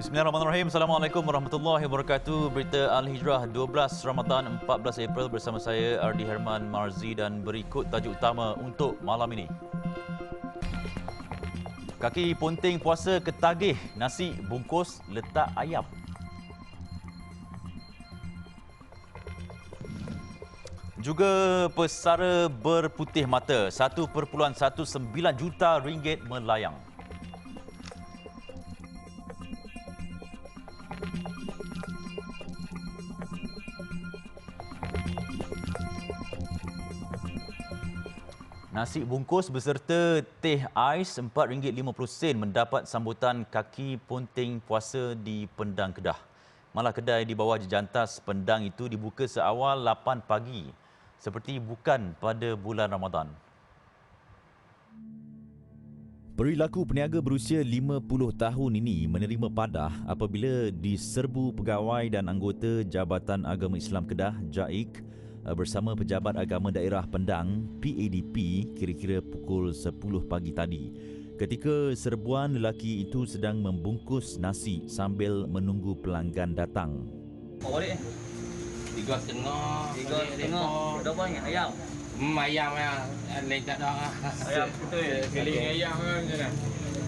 Bismillahirrahmanirrahim. Assalamualaikum warahmatullahi wabarakatuh. Berita Al-Hijrah 12 Ramadan 14 April bersama saya Ardi Herman Marzi dan berikut tajuk utama untuk malam ini. Kaki ponting puasa ketagih nasi bungkus letak ayam. Juga pesara berputih mata 1.19 juta ringgit melayang. Nasi bungkus beserta teh ais RM4.50 mendapat sambutan kaki ponting puasa di Pendang Kedah. Malah kedai di bawah jejantas Pendang itu dibuka seawal 8 pagi, seperti bukan pada bulan Ramadan. Perilaku peniaga berusia 50 tahun ini menerima padah apabila diserbu pegawai dan anggota Jabatan Agama Islam Kedah JAIK bersama Pejabat Agama Daerah Pendang PADP kira-kira pukul 10 pagi tadi. Ketika serbuan lelaki itu sedang membungkus nasi sambil menunggu pelanggan datang. Mau balik 3.5. 3.5. Dah banyak ayam. Ayam ya, lain tak ada. Ayam betul ya. Keling ayam kan macam mana?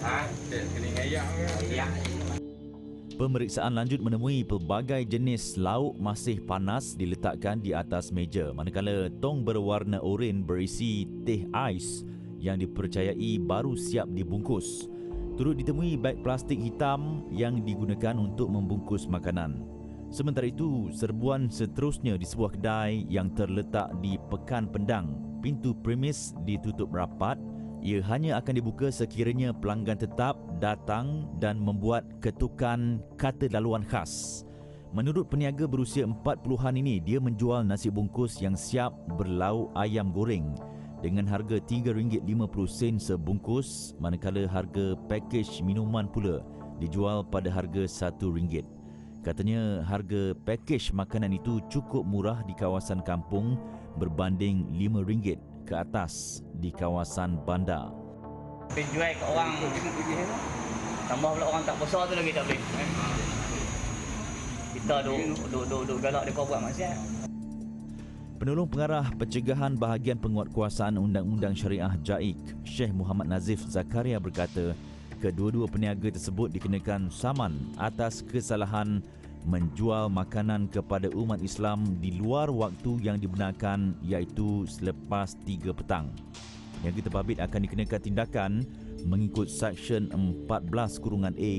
Ha? Keling ayam kan. Ya. Pemeriksaan lanjut menemui pelbagai jenis lauk masih panas diletakkan di atas meja, manakala tong berwarna oranye berisi teh ais yang dipercayai baru siap dibungkus. Turut ditemui beg plastik hitam yang digunakan untuk membungkus makanan. Sementara itu, serbuan seterusnya di sebuah kedai yang terletak di Pekan Pendang. Pintu premis ditutup rapat. Ia hanya akan dibuka sekiranya pelanggan tetap datang dan membuat ketukan kata laluan khas. Menurut peniaga berusia 40-an ini, dia menjual nasi bungkus yang siap berlauk ayam goreng dengan harga RM3.50 sebungkus, manakala harga pakej minuman pula dijual pada harga RM1. Katanya harga pakej makanan itu cukup murah di kawasan kampung berbanding RM5 ke atas di kawasan bandar. Jual ke orang. Tambah pula orang tak besar tu lagi tak boleh. Kita duk galak depa buat maksiat. Penolong Pengarah Pencegahan Bahagian Penguatkuasaan Undang-Undang Syariah JAIK, Syekh Muhammad Nazif Zakaria berkata, kedua-dua peniaga tersebut dikenakan saman atas kesalahan menjual makanan kepada umat Islam di luar waktu yang dibenarkan, iaitu selepas 3 petang. Peniaga terbabit akan dikenakan tindakan mengikut Seksyen 14(a)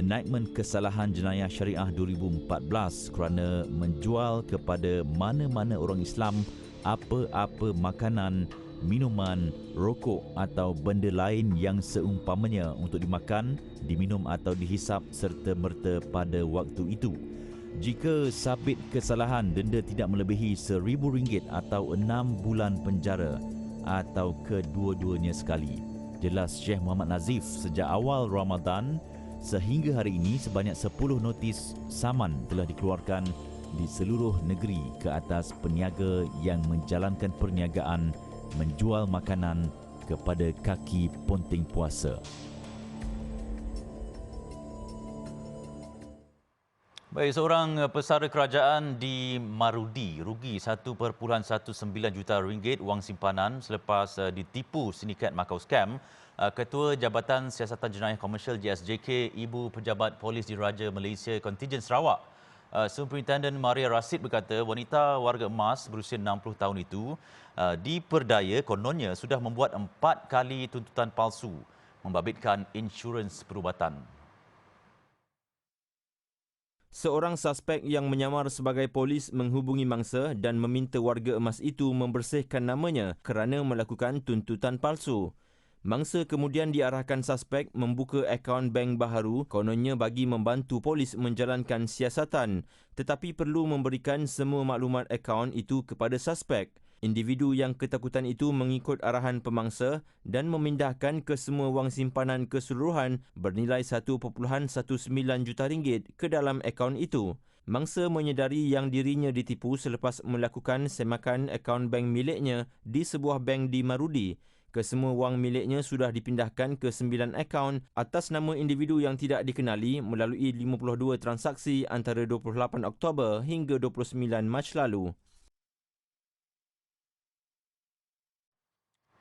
Enactment Kesalahan Jenayah Syariah 2014 kerana menjual kepada mana-mana orang Islam apa-apa makanan, minuman, rokok atau benda lain yang seumpamanya untuk dimakan, diminum atau dihisap serta-merta pada waktu itu. Jika sabit kesalahan, denda tidak melebihi RM1,000 atau 6 bulan penjara atau kedua-duanya sekali. Jelas Syekh Muhammad Nazif, sejak awal Ramadan sehingga hari ini sebanyak 10 notis saman telah dikeluarkan di seluruh negeri ke atas peniaga yang menjalankan perniagaan menjual makanan kepada kaki ponting puasa. Baik, seorang pesara kerajaan di Marudi rugi RM1.19 juta wang simpanan selepas ditipu sindiket Makau Scam. Ketua Jabatan Siasatan Jenayah Komersial JSJK, Ibu Pejabat Polis Diraja Malaysia Kontijen Sarawak, Superintendent Maria Rasid berkata wanita warga emas berusia 60 tahun itu diperdaya kononnya sudah membuat 4 kali tuntutan palsu membabitkan insurans perubatan. Seorang suspek yang menyamar sebagai polis menghubungi mangsa dan meminta warga emas itu membersihkan namanya kerana melakukan tuntutan palsu. Mangsa kemudian diarahkan suspek membuka akaun bank baharu kononnya bagi membantu polis menjalankan siasatan, tetapi perlu memberikan semua maklumat akaun itu kepada suspek. Individu yang ketakutan itu mengikut arahan pemangsa dan memindahkan ke semua wang simpanan keseluruhan bernilai RM1.19 juta ke dalam akaun itu. Mangsa menyedari yang dirinya ditipu selepas melakukan semakan akaun bank miliknya di sebuah bank di Marudi. Kesemua wang miliknya sudah dipindahkan ke 9 akaun atas nama individu yang tidak dikenali melalui 52 transaksi antara 28 Oktober hingga 29 Mac lalu.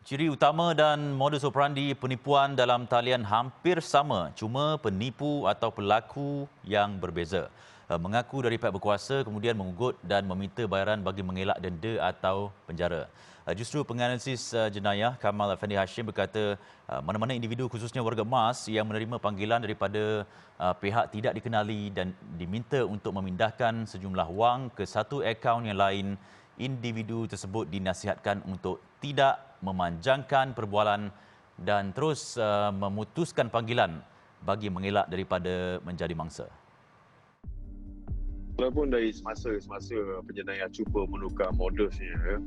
Ciri utama dan modus operandi penipuan dalam talian hampir sama, cuma penipu atau pelaku yang berbeza. Mengaku dari pihak berkuasa kemudian mengugut dan meminta bayaran bagi mengelak denda atau penjara. Justru penganalisis jenayah Kamal Effendi Hashim berkata mana-mana individu khususnya warga emas yang menerima panggilan daripada pihak tidak dikenali dan diminta untuk memindahkan sejumlah wang ke satu akaun yang lain, individu tersebut dinasihatkan untuk tidak memanjangkan perbualan dan terus memutuskan panggilan bagi mengelak daripada menjadi mangsa. Walaupun dari semasa penjenayah cuba menukar modusnya,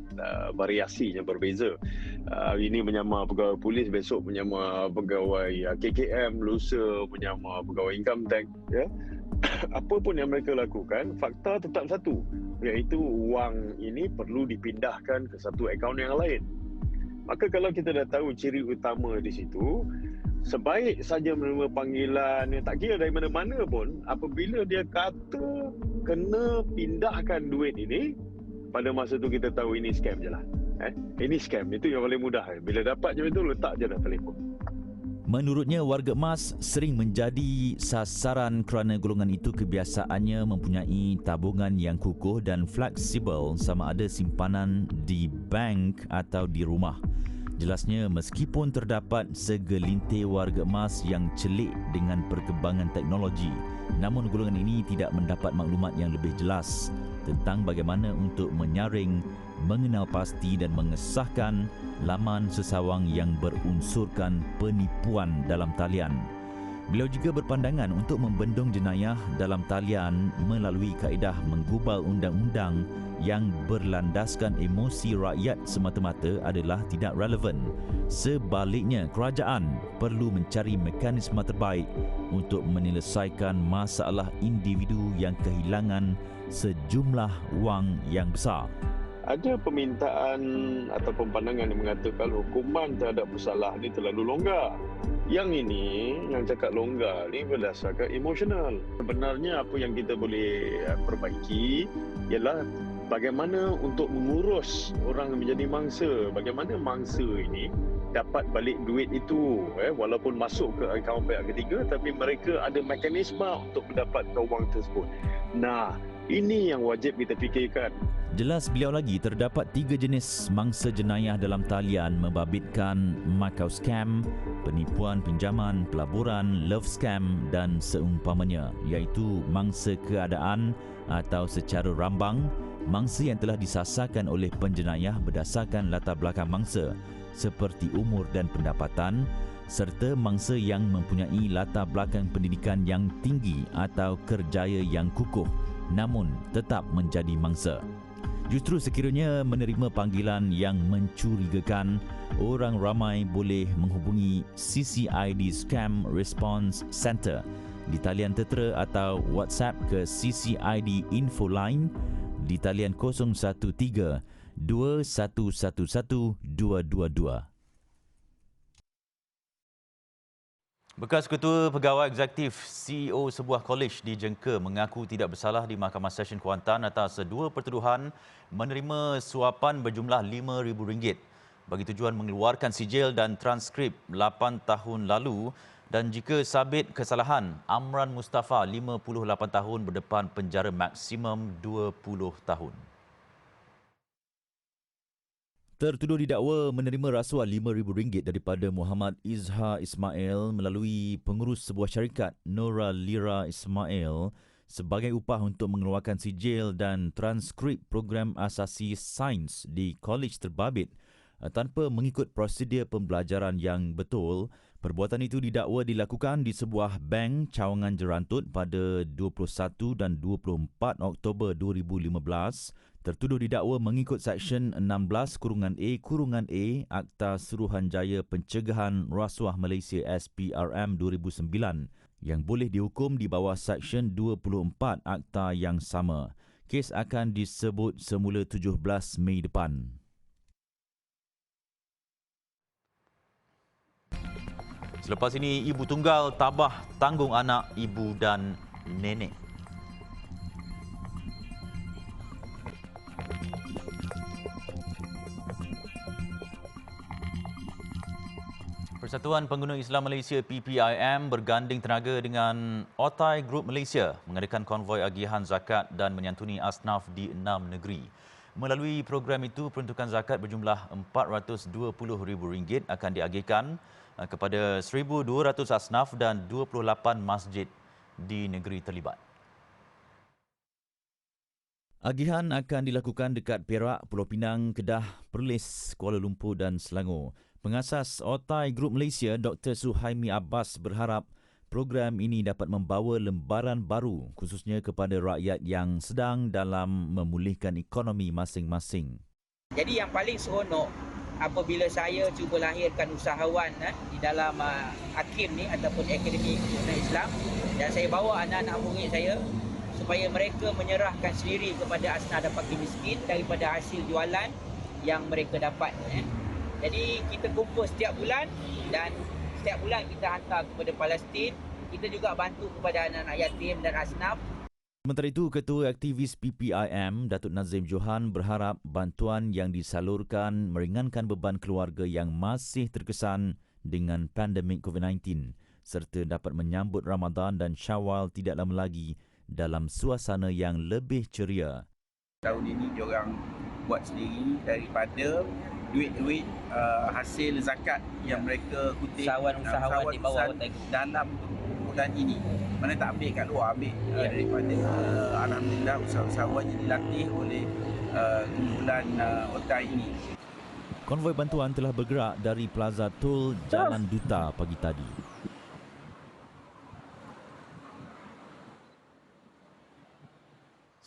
variasinya berbeza. Ini menyamar pegawai polis, besok menyamar pegawai KKM, lusa menyamar pegawai income tax. Ya. Apa pun yang mereka lakukan, fakta tetap satu, iaitu wang ini perlu dipindahkan ke satu akaun yang lain. Maka kalau kita dah tahu ciri utama di situ, sebaik saja menerima panggilan, tak kira dari mana-mana pun, apabila dia kata kena pindahkan duit ini, pada masa tu kita tahu ini scam je lah. Ini scam, itu yang paling mudah. Bila dapat je itu, letak je dah telefon. Menurutnya, warga emas sering menjadi sasaran kerana golongan itu kebiasaannya mempunyai tabungan yang kukuh dan fleksibel sama ada simpanan di bank atau di rumah. Jelasnya, meskipun terdapat segelintir warga emas yang celik dengan perkembangan teknologi, namun golongan ini tidak mendapat maklumat yang lebih jelas tentang bagaimana untuk menyaring, mengenal pasti dan mengesahkan laman sesawang yang berunsurkan penipuan dalam talian. Beliau juga berpandangan untuk membendung jenayah dalam talian melalui kaedah menggubal undang-undang yang berlandaskan emosi rakyat semata-mata adalah tidak relevan. Sebaliknya, kerajaan perlu mencari mekanisme terbaik untuk menyelesaikan masalah individu yang kehilangan sejumlah wang yang besar. Ada permintaan atau pandangan yang mengatakan hukuman terhadap bersalah ini terlalu longgar. Yang ini, yang cakap longgar ni berdasarkan emosional. Sebenarnya apa yang kita boleh perbaiki ialah bagaimana untuk mengurus orang yang menjadi mangsa. Bagaimana mangsa ini dapat balik duit itu, walaupun masuk ke akaun pihak ketiga, tapi mereka ada mekanisme untuk mendapatkan wang tersebut. Nah, ini yang wajib kita fikirkan. Jelas beliau lagi, terdapat 3 jenis mangsa jenayah dalam talian membabitkan Macau scam, penipuan pinjaman, pelaburan, love scam dan seumpamanya, iaitu mangsa keadaan atau secara rambang, mangsa yang telah disasarkan oleh penjenayah berdasarkan latar belakang mangsa seperti umur dan pendapatan, serta mangsa yang mempunyai latar belakang pendidikan yang tinggi atau kerjaya yang kukuh namun tetap menjadi mangsa. Justru sekiranya menerima panggilan yang mencurigakan, orang ramai boleh menghubungi CCID Scam Response Center di talian tetera atau WhatsApp ke CCID Info Line di talian 013 2111 222. Bekas Ketua Pegawai Eksekutif CEO sebuah kolej di Jengker mengaku tidak bersalah di Mahkamah Session Kuantan atas 2 pertuduhan menerima suapan berjumlah RM5,000 bagi tujuan mengeluarkan sijil dan transkrip 8 tahun lalu, dan jika sabit kesalahan, Amran Mustafa 58 tahun berdepan penjara maksimum 20 tahun. Tertuduh didakwa menerima rasuah RM5,000 daripada Muhammad Izhar Ismail melalui pengurus sebuah syarikat, Nora Lira Ismail, sebagai upah untuk mengeluarkan sijil dan transkrip program asasi sains di kolej terbabit tanpa mengikut prosedur pembelajaran yang betul. Perbuatan itu didakwa dilakukan di sebuah bank Cawangan Jerantut pada 21 dan 24 Oktober 2015. Tertuduh didakwa mengikut Seksyen 16(A) Akta Suruhanjaya Pencegahan Rasuah Malaysia SPRM 2009 yang boleh dihukum di bawah Seksyen 24 Akta yang sama. Kes akan disebut semula 17 Mei depan. Selepas ini, ibu tunggal tabah tanggung anak, ibu dan nenek. Persatuan Pengguna Islam Malaysia PPIM berganding tenaga dengan Otai Group Malaysia mengadakan konvoi agihan zakat dan menyantuni asnaf di 6 negeri. Melalui program itu, peruntukan zakat berjumlah RM420,000 akan diagihkan kepada 1,200 asnaf dan 28 masjid di negeri terlibat. Agihan akan dilakukan dekat Perak, Pulau Pinang, Kedah, Perlis, Kuala Lumpur dan Selangor. Pengasas Otai Group Malaysia, Dr. Suhaimi Abbas berharap program ini dapat membawa lembaran baru khususnya kepada rakyat yang sedang dalam memulihkan ekonomi masing-masing. Jadi yang paling seronok apabila saya cuba lahirkan usahawan di dalam AKIM ni ataupun Akademi Pengguna Islam, dan saya bawa anak-anak murid saya supaya mereka menyerahkan sendiri kepada asnaf dan fakir miskin daripada hasil jualan yang mereka dapat. Jadi kita kumpul setiap bulan dan setiap bulan kita hantar kepada Palestin. Kita juga bantu kepada anak-anak yatim dan asnaf. Sementara itu, Ketua Aktivis PPIM, Datuk Nazim Johan berharap bantuan yang disalurkan meringankan beban keluarga yang masih terkesan dengan pandemik COVID-19 serta dapat menyambut Ramadan dan Syawal tidak lama lagi dalam suasana yang lebih ceria. Tahun ini diorang buat sendiri daripada duit-duit hasil zakat yang mereka kutip Usahawan-usahawan di bawah dalam bulan ini. Mana tak ambil kat luar, ambil daripada alhamdulillah usahawan yang dilatih oleh kumpulan Otai ini. Konvoi bantuan telah bergerak dari Plaza Tol Jalan Duta pagi tadi.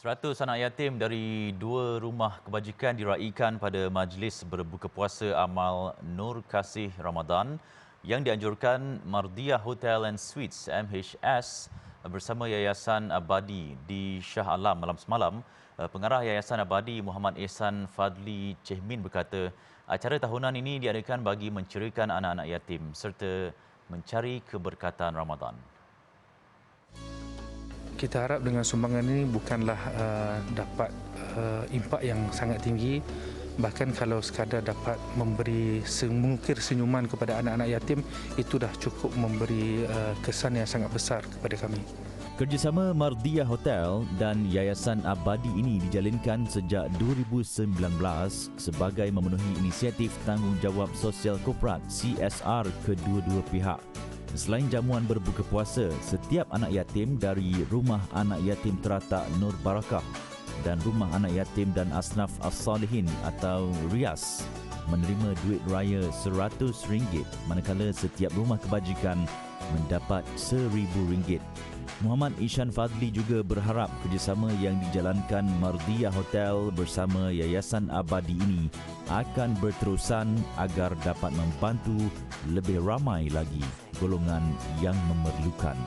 100 anak yatim dari 2 rumah kebajikan diraikan pada majlis berbuka puasa amal Nur Kasih Ramadan yang dianjurkan Mardiah Hotel and Suites MHS bersama Yayasan Abadi di Shah Alam malam semalam. Pengarah Yayasan Abadi Muhammad Ehsan Fadli Chehmin berkata, acara tahunan ini diadakan bagi menceriakan anak-anak yatim serta mencari keberkatan Ramadan. Kita harap dengan sumbangan ini bukanlah dapat impak yang sangat tinggi, bahkan kalau sekadar dapat memberi mengukir senyuman kepada anak-anak yatim, itu dah cukup memberi kesan yang sangat besar kepada kami. Kerjasama Mardiah Hotel dan Yayasan Abadi ini dijalinkan sejak 2019 sebagai memenuhi inisiatif tanggungjawab sosial korporat CSR kedua-dua pihak. Selain jamuan berbuka puasa, setiap anak yatim dari Rumah Anak Yatim Teratak Nur Barakah dan Rumah Anak Yatim dan Asnaf As-Salihin atau RIAS menerima duit raya RM100, manakala setiap rumah kebajikan mendapat RM1,000. Muhammad Ishan Fadli juga berharap kerjasama yang dijalankan Mardiah Hotel bersama Yayasan Abadi ini akan berterusan agar dapat membantu lebih ramai lagi golongan yang memerlukan.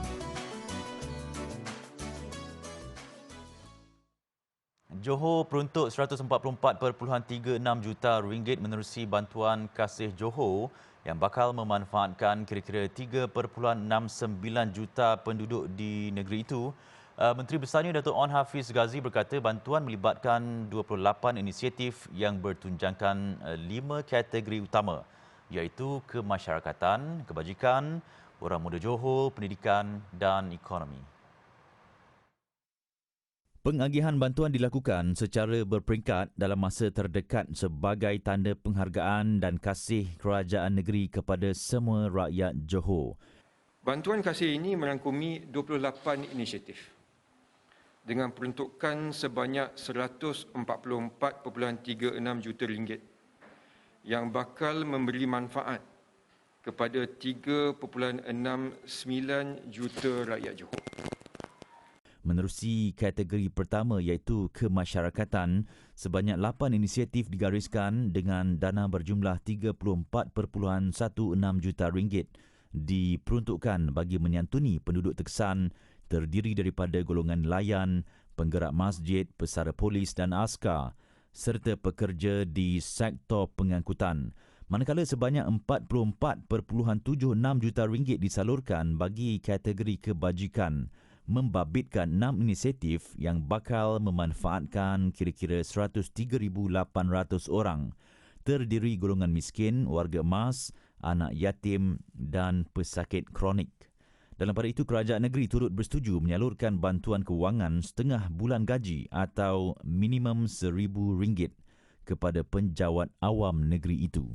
Johor peruntuk RM144.36 juta menerusi bantuan Kasih Johor yang bakal memanfaatkan kira-kira 3.69 juta penduduk di negeri itu. Menteri Besarnya Datuk On Hafiz Ghazi berkata bantuan melibatkan 28 inisiatif yang bertunjangkan 5 kategori utama, iaitu kemasyarakatan, kebajikan, orang muda Johor, pendidikan dan ekonomi. Pengagihan bantuan dilakukan secara berperingkat dalam masa terdekat sebagai tanda penghargaan dan kasih kerajaan negeri kepada semua rakyat Johor. Bantuan kasih ini merangkumi 28 inisiatif dengan peruntukan sebanyak RM144.36 juta yang bakal memberi manfaat kepada 3.69 juta rakyat Johor. Menerusi kategori pertama iaitu kemasyarakatan, sebanyak 8 inisiatif digariskan dengan dana berjumlah RM34.16 juta diperuntukkan bagi menyantuni penduduk terkesan terdiri daripada golongan nelayan, penggerak masjid, pesara polis dan askar serta pekerja di sektor pengangkutan. Manakala sebanyak 44.76 juta ringgit disalurkan bagi kategori kebajikan, membabitkan 6 inisiatif yang bakal memanfaatkan kira-kira 103,800 orang, terdiri golongan miskin, warga emas, anak yatim dan pesakit kronik. Dalam pada itu, kerajaan negeri turut bersetuju menyalurkan bantuan kewangan setengah bulan gaji atau minimum RM1,000 kepada penjawat awam negeri itu.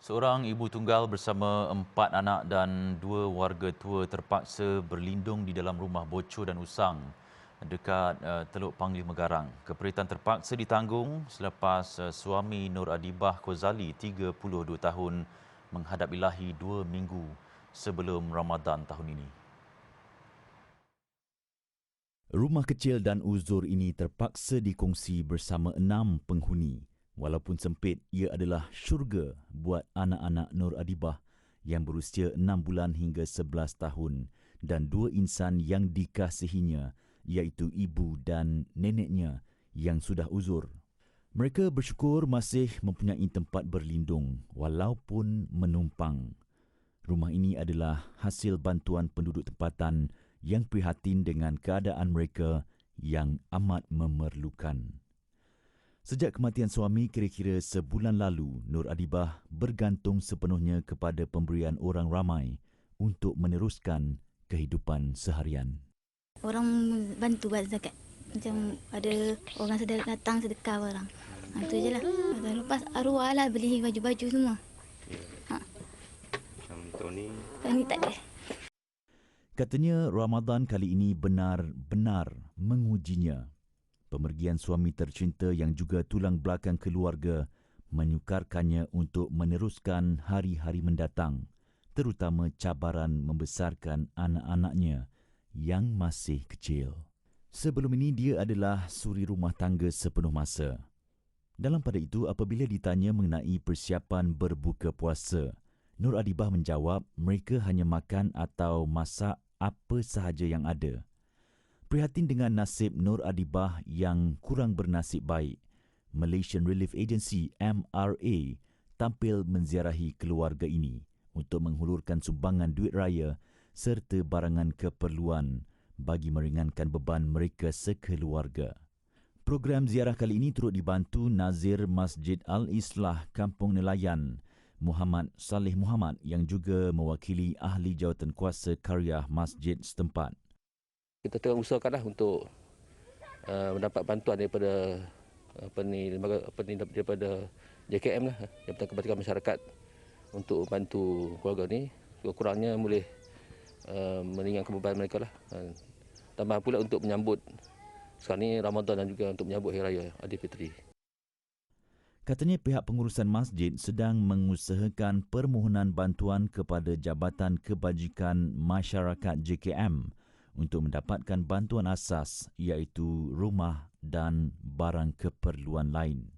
Seorang ibu tunggal bersama 4 anak dan 2 warga tua terpaksa berlindung di dalam rumah bocor dan usang dekat Teluk Panglima Garang. Keperitan terpaksa ditanggung selepas suami Nur Adibah Kozali, 32 tahun, menghadap ilahi 2 minggu sebelum Ramadan tahun ini. Rumah kecil dan uzur ini terpaksa dikongsi bersama 6 penghuni. Walaupun sempit, ia adalah syurga buat anak-anak Nur Adibah yang berusia 6 bulan hingga 11 tahun dan 2 insan yang dikasihinya, iaitu ibu dan neneknya yang sudah uzur. Mereka bersyukur masih mempunyai tempat berlindung walaupun menumpang. Rumah ini adalah hasil bantuan penduduk tempatan yang prihatin dengan keadaan mereka yang amat memerlukan. Sejak kematian suami kira-kira sebulan lalu, Nur Adibah bergantung sepenuhnya kepada pemberian orang ramai untuk meneruskan kehidupan seharian. Orang bantu buat zakat. Macam ada orang datang sedekah orang. Itu je lah. Lepas arwah lah beli baju-baju semua. Contoh ni? Ini tak ada. Katanya Ramadan kali ini benar-benar mengujinya. Pemergian suami tercinta yang juga tulang belakang keluarga menyukarkannya untuk meneruskan hari-hari mendatang, terutama cabaran membesarkan anak-anaknya yang masih kecil. Sebelum ini dia adalah suri rumah tangga sepenuh masa. Dalam pada itu, apabila ditanya mengenai persiapan berbuka puasa, Nur Adibah menjawab mereka hanya makan atau masak apa sahaja yang ada. Prihatin dengan nasib Nur Adibah yang kurang bernasib baik, Malaysian Relief Agency MRA tampil menziarahi keluarga ini untuk menghulurkan sumbangan duit raya serta barangan keperluan bagi meringankan beban mereka sekeluarga. Program ziarah kali ini turut dibantu Nazir Masjid Al-Islah Kampung Nelayan, Muhammad Saleh Muhammad yang juga mewakili ahli jawatan kuasa karya masjid setempat. Kita tengah usahakanlah untuk mendapat bantuan daripada daripada JKM lah, Jabatan Kebajikan Masyarakat, untuk bantu keluarga ni. Kurangnya boleh meringankan beban mereka lah. Tambah pula untuk menyambut sekarang ni Ramadan dan juga untuk menyambut Hari Raya Aidilfitri. Katanya pihak pengurusan masjid sedang mengusahakan permohonan bantuan kepada Jabatan Kebajikan Masyarakat JKM untuk mendapatkan bantuan asas iaitu rumah dan barang keperluan lain.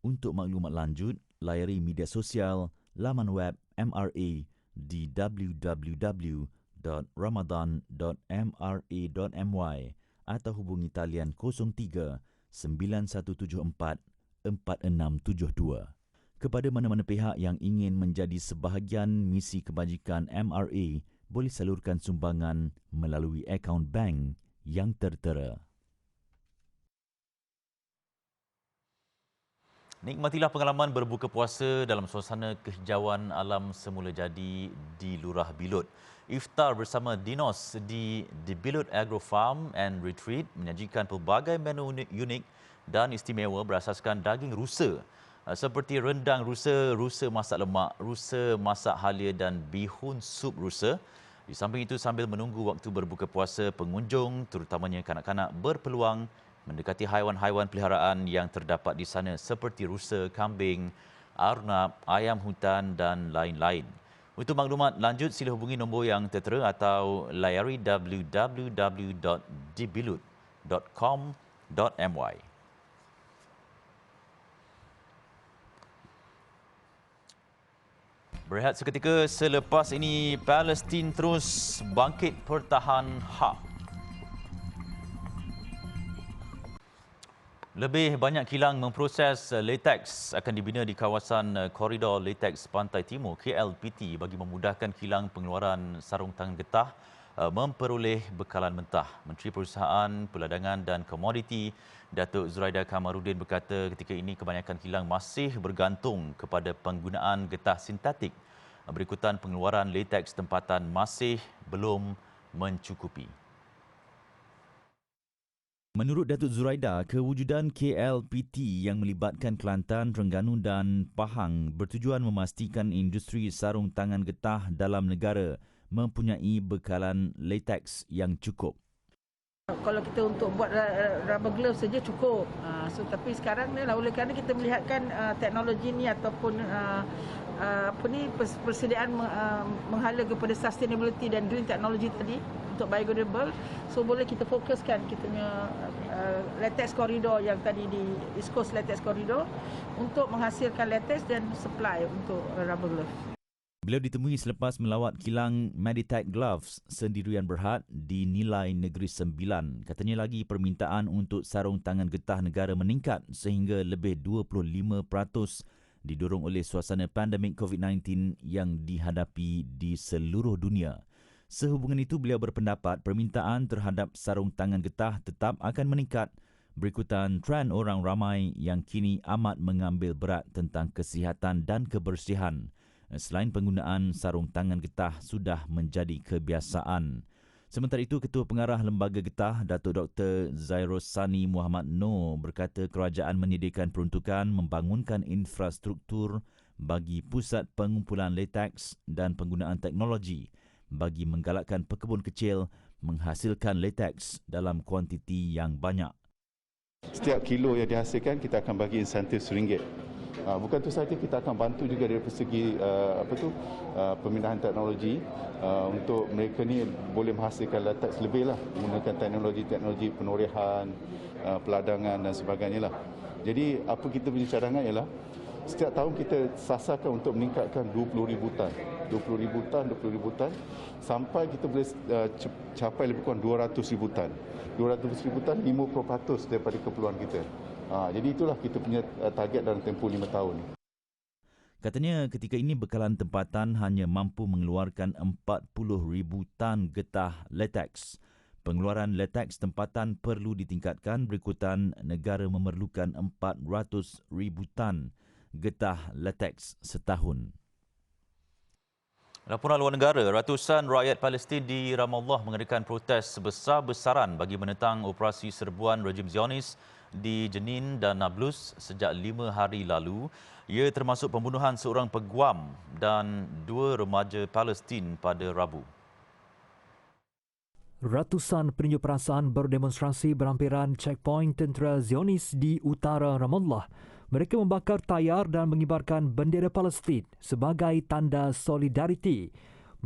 Untuk maklumat lanjut, layari media sosial, laman web MRA di www.ramadan.mra.my atau hubungi talian 03 9174 4672. Kepada mana-mana pihak yang ingin menjadi sebahagian misi kebajikan MRA, boleh salurkan sumbangan melalui akaun bank yang tertera. Nikmatilah pengalaman berbuka puasa dalam suasana kehijauan alam semula jadi di Lurah Bilut. Iftar bersama Dinos di Bilut Agro Farm and Retreat menyajikan pelbagai menu unik dan istimewa berasaskan daging rusa seperti rendang rusa, rusa masak lemak, rusa masak halia dan bihun sup rusa. Di samping itu, sambil menunggu waktu berbuka puasa, pengunjung, terutamanya kanak-kanak, berpeluang mendekati haiwan-haiwan peliharaan yang terdapat di sana seperti rusa, kambing, arnab, ayam hutan dan lain-lain. Untuk maklumat lanjut, sila hubungi nombor yang tertera atau layari www.dibilut.com.my. Berehat seketika, selepas ini Palestin terus bangkit pertahan hak. Lebih banyak kilang memproses latex akan dibina di kawasan koridor latex Pantai Timur KLPT bagi memudahkan kilang pengeluaran sarung tangan getah memperoleh bekalan mentah. Menteri Perusahaan, Perdagangan dan Komoditi Datuk Zuraida Kamarudin berkata ketika ini kebanyakan kilang masih bergantung kepada penggunaan getah sintetik. Berikutan pengeluaran latex tempatan masih belum mencukupi. Menurut Datuk Zuraida, kewujudan KLPT yang melibatkan Kelantan, Terengganu dan Pahang bertujuan memastikan industri sarung tangan getah dalam negara mempunyai bekalan latex yang cukup. Kalau kita untuk buat rubber glove saja cukup. Tapi sekarang ni lah oleh kerana kita melihatkan teknologi ni ataupun persediaan menghala kepada sustainability dan green technology tadi untuk biodegradable, so boleh kita fokuskan kita punya latex corridor yang tadi di East Coast latex corridor untuk menghasilkan latex dan supply untuk rubber glove. Beliau ditemui selepas melawat kilang Meditech Gloves Sendirian Berhad di Nilai Negeri Sembilan. Katanya lagi permintaan untuk sarung tangan getah negara meningkat sehingga lebih 25% didorong oleh suasana pandemik COVID-19 yang dihadapi di seluruh dunia. Sehubungan itu, beliau berpendapat permintaan terhadap sarung tangan getah tetap akan meningkat berikutan trend orang ramai yang kini amat mengambil berat tentang kesihatan dan kebersihan. Selain penggunaan sarung tangan getah sudah menjadi kebiasaan. Sementara itu, Ketua Pengarah Lembaga Getah, Datuk Dr. Zairosani Muhammad Noor berkata kerajaan menyediakan peruntukan membangunkan infrastruktur bagi pusat pengumpulan latex dan penggunaan teknologi bagi menggalakkan pekebun kecil menghasilkan latex dalam kuantiti yang banyak. Setiap kilo yang dihasilkan kita akan bagi insentif RM1. Bukan itu sahaja, kita akan bantu juga dari segi pemindahan teknologi untuk mereka ni boleh menghasilkan latex lebih lah menggunakan teknologi penorihan, peladangan dan sebagainya lah. Jadi apa kita punya cadangan ialah setiap tahun kita sasarkan untuk meningkatkan 20,000 tan. 20,000 tan sampai kita boleh capai lebih kurang 200,000 tan. 200,000 tan 50% daripada keperluan kita. Jadi itulah kita punya target dalam tempoh 5 tahun. Katanya ketika ini bekalan tempatan hanya mampu mengeluarkan 40,000 tan getah latex. Pengeluaran latex tempatan perlu ditingkatkan berikutan negara memerlukan 400,000 tan getah latex setahun. Laporan luar negara, ratusan rakyat Palestin di Ramallah mengadakan protes besar-besaran bagi menentang operasi serbuan rejim Zionis di Jenin dan Nablus sejak 5 hari lalu. Ia termasuk pembunuhan seorang peguam dan 2 remaja Palestin pada Rabu. Ratusan penunjuk perasaan berdemonstrasi berhampiran checkpoint tentera Zionis di utara Ramallah. Mereka membakar tayar dan mengibarkan bendera Palestin sebagai tanda solidariti.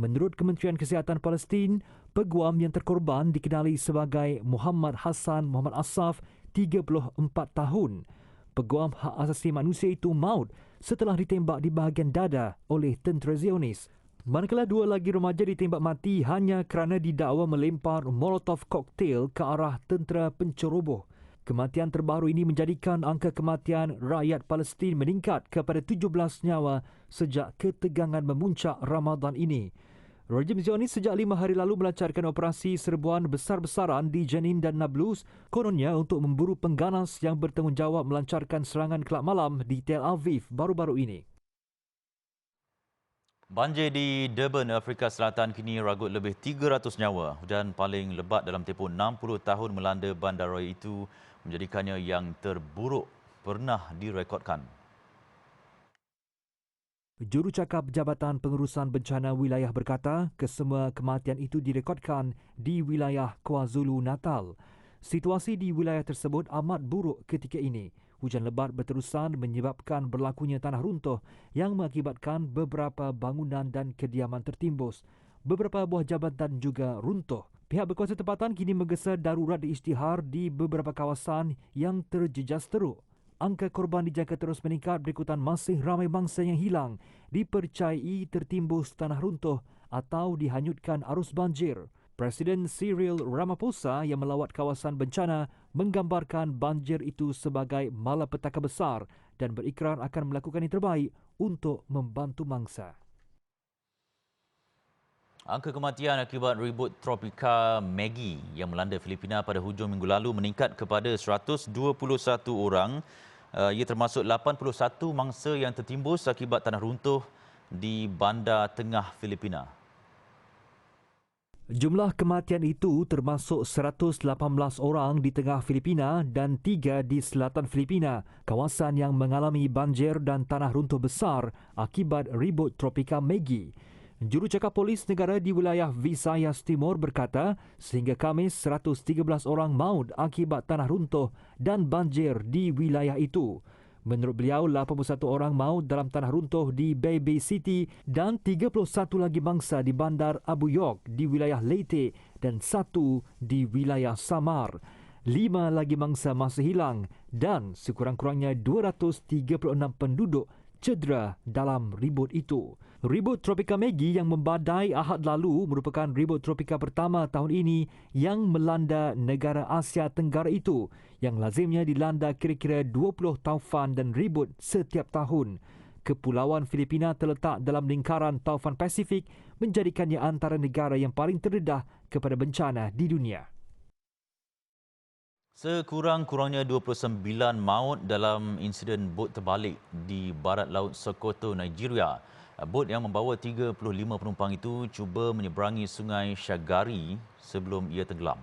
Menurut Kementerian Kesihatan Palestin, peguam yang terkorban dikenali sebagai Muhammad Hassan Muhammad Asaf, 34 tahun. Peguam hak asasi manusia itu maut setelah ditembak di bahagian dada oleh tentera Zionis. Manakala 2 lagi remaja ditembak mati hanya kerana didakwa melempar molotov koktail ke arah tentera penceroboh. Kematian terbaru ini menjadikan angka kematian rakyat Palestin meningkat kepada 17 nyawa sejak ketegangan memuncak Ramadan ini. Rejim Zionis sejak 5 hari lalu melancarkan operasi serbuan besar-besaran di Jenin dan Nablus, kononnya untuk memburu pengganas yang bertanggungjawab melancarkan serangan kelab malam di Tel Aviv baru-baru ini. Banjir di Durban, Afrika Selatan kini ragut lebih 300 nyawa. Hujan paling lebat dalam tempoh 60 tahun melanda bandaraya itu menjadikannya yang terburuk pernah direkodkan. Jurucakap Jabatan Pengurusan Bencana Wilayah berkata kesemua kematian itu direkodkan di wilayah KwaZulu-Natal. Situasi di wilayah tersebut amat buruk ketika ini. Hujan lebat berterusan menyebabkan berlakunya tanah runtuh yang mengakibatkan beberapa bangunan dan kediaman tertimbus. Beberapa buah jabatan juga runtuh. Pihak berkuasa tempatan kini menggesa darurat diisytihar di beberapa kawasan yang terjejas teruk. Angka korban dijangka terus meningkat berikutan masih ramai bangsa yang hilang dipercayai tertimbus tanah runtuh atau dihanyutkan arus banjir. Presiden Cyril Ramaphosa yang melawat kawasan bencana menggambarkan banjir itu sebagai malapetaka besar dan berikrar akan melakukan yang terbaik untuk membantu mangsa. Angka kematian akibat ribut tropika Maggie yang melanda Filipina pada hujung minggu lalu meningkat kepada 121 orang. Ia termasuk 81 mangsa yang tertimbus akibat tanah runtuh di bandar tengah Filipina. Jumlah kematian itu termasuk 118 orang di tengah Filipina dan 3 di selatan Filipina, kawasan yang mengalami banjir dan tanah runtuh besar akibat ribut tropika Maggie. Jurucakap Polis Negara di wilayah Visayas Timur berkata, sehingga Khamis 113 orang maut akibat tanah runtuh dan banjir di wilayah itu. Menurut beliau, 81 orang maut dalam tanah runtuh di Baybay City dan 31 lagi mangsa di bandar Abu Yok di wilayah Leyte dan 1 di wilayah Samar. 5 lagi mangsa masih hilang dan sekurang-kurangnya 236 penduduk cedera dalam ribut itu. Ribut tropika Maggie yang membadai Ahad lalu merupakan ribut tropika pertama tahun ini yang melanda negara Asia Tenggara itu, yang lazimnya dilanda kira-kira 20 taufan dan ribut setiap tahun. Kepulauan Filipina terletak dalam lingkaran taufan Pasifik, menjadikannya antara negara yang paling terdedah kepada bencana di dunia. Sekurang-kurangnya 29 maut dalam insiden bot terbalik di barat laut Sokoto, Nigeria. Bot yang membawa 35 penumpang itu cuba menyeberangi sungai Shagari sebelum ia tenggelam.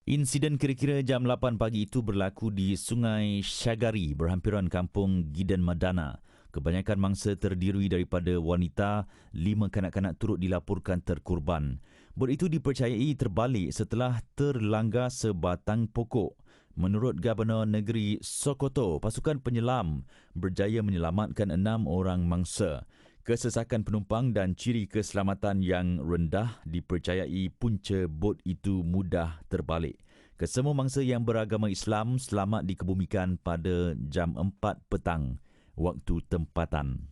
Insiden kira-kira jam 8 pagi itu berlaku di Sungai Shagari, berhampiran kampung Gidan Madana. Kebanyakan mangsa terdiri daripada wanita, 5 kanak-kanak turut dilaporkan terkorban. Bot itu dipercayai terbalik setelah terlanggar sebatang pokok. Menurut Gubernur Negeri Sokoto, pasukan penyelam berjaya menyelamatkan 6 orang mangsa. Kesesakan penumpang dan ciri keselamatan yang rendah dipercayai punca bot itu mudah terbalik. Kesemua mangsa yang beragama Islam selamat dikebumikan pada jam 4 petang waktu tempatan.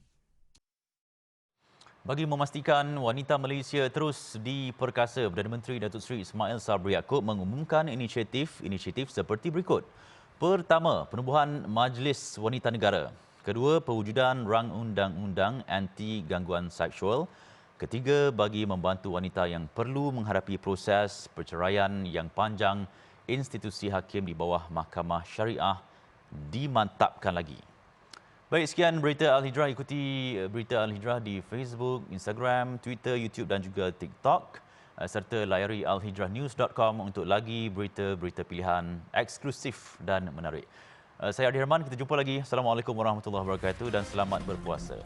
Bagi memastikan wanita Malaysia terus diperkasa, Perdana Menteri Datuk Seri Ismail Sabri Yaakob mengumumkan inisiatif seperti berikut. Pertama, penubuhan Majlis Wanita Negara. Kedua, pewujudan rang undang-undang anti gangguan seksual. Ketiga, bagi membantu wanita yang perlu menghadapi proses perceraian yang panjang, institusi hakim di bawah Mahkamah Syariah dimantapkan lagi. Baik, sekian Berita Al-Hijrah. Ikuti Berita Al-Hijrah di Facebook, Instagram, Twitter, YouTube dan juga TikTok. Serta layari alhijrahnews.com untuk lagi berita-berita pilihan eksklusif dan menarik. Saya Adi Herman, kita jumpa lagi. Assalamualaikum warahmatullahi wabarakatuh dan selamat berpuasa.